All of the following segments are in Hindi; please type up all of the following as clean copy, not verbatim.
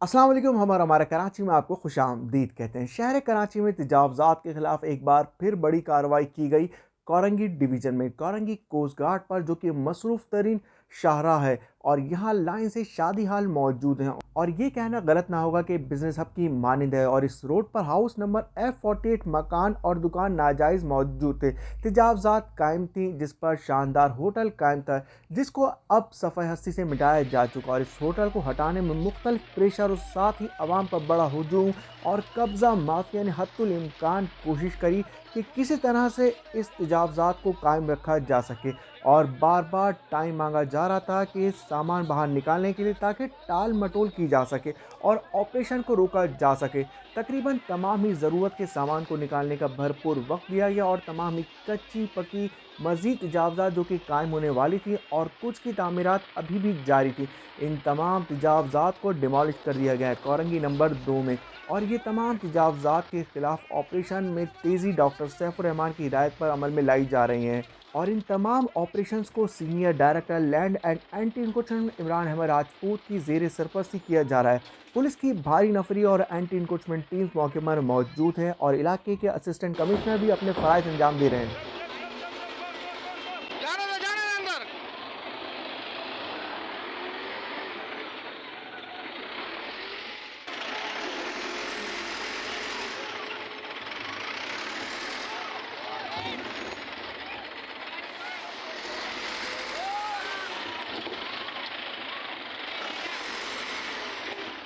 अस्सलाम वालेकुम। हमारा कराची में आपको खुशामदीद कहते हैं। शहर कराची में तजावज़ात के ख़िलाफ़ एक बार फिर बड़ी कार्रवाई की गई। कोरंगी डिवीज़न में कोरंगी कोस्ट गार्ड पर, जो कि मसरूफ़ तरीन शाहराह है और यहाँ लाइन से शादी हाल मौजूद हैं, और ये कहना गलत ना होगा कि बिज़नेस हब की मानंद है। और इस रोड पर हाउस नंबर F48 मकान और दुकान नाजायज़ मौजूद थे। तजावज़ात कायम थी, जिस पर शानदार होटल कायम था, जिसको अब सफ़ाई हस्ती से मिटाया जा चुका। और इस होटल को हटाने में मुख्तलिफ प्रेशर और साथ ही आवाम पर बड़ा हुजूम और कब्ज़ा माफिया ने हद्दुल इम्कान कोशिश करी कि किसी तरह से इस तजावज़ात को कायम रखा जा सके, और बार बार टाइम मांगा जा रहा था कि सामान बाहर निकालने के लिए, ताकि टाल मटोल की जा सके और ऑपरेशन को रोका जा सके। तकरीबन तमाम ही ज़रूरत के सामान को निकालने का भरपूर वक्त दिया गया, और तमाम ही कच्ची पकी मज़ीद तजावज़ात जो कि कायम होने वाली थी, और कुछ की तामीरात अभी भी जारी थी, इन तमाम तजावज़ात को डिमॉलिश कर दिया गया है कोरंगी नंबर 2 में। और ये तमाम तजावज़ात के ख़िलाफ़ ऑपरेशन में तेज़ी डॉक्टर सैफुर रहमान की हिदायत पर अमल में लाई जा रही हैं। और इन तमाम ऑपरेशंस को senior director land and anti encroachment Imran Ahmed Rajput की ज़ेर सरपरस्ती किया जा रहा है। पुलिस की भारी नफरी और एंटी इंक्रोचमेंट टीम्स मौके पर मौजूद हैं, और इलाके के असिस्टेंट कमिश्नर भी अपने फ़राइज़ अंजाम दे रहे हैं। जाने दे अंदर।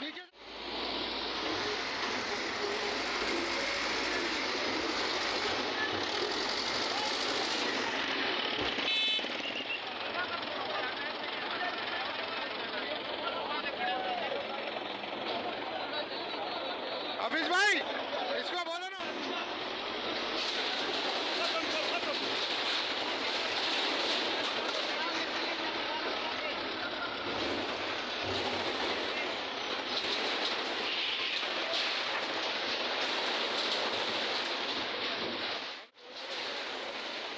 नीचे हफीज भाई, इसको बोलो ना।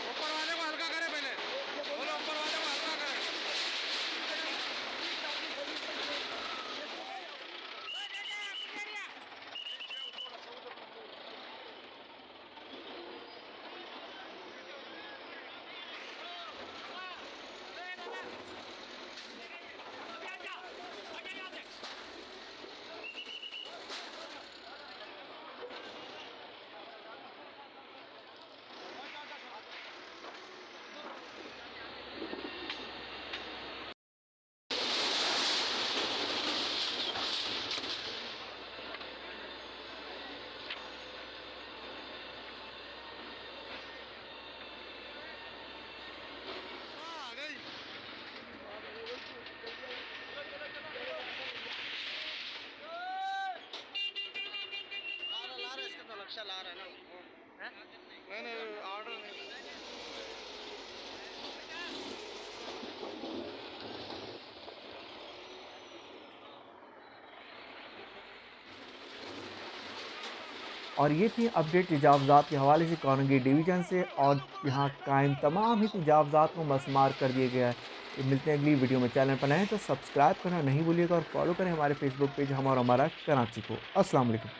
ऊपर वाले को हल्का करे पहले। बोलो ऊपर वाले को हल्का करे। हाँ, गई। ला रहे इसका तो लक्ष्य ला रहे हैं ना। नहीं नहीं, ऑर्डर नहीं। और ये थी अपडेट तजावज़ात के हवाले से कोरंगी डिवीज़न से, और यहाँ कायम तमाम ही तजावज़ात को मसमार कर दिया गया है। मिलते हैं अगली वीडियो में। चैनल पर नए हैं तो सब्सक्राइब करना नहीं भूलिएगा, और फॉलो करें हमारे फेसबुक पेज हम और हमारा कराची को। अस्सलाम वालेकुम।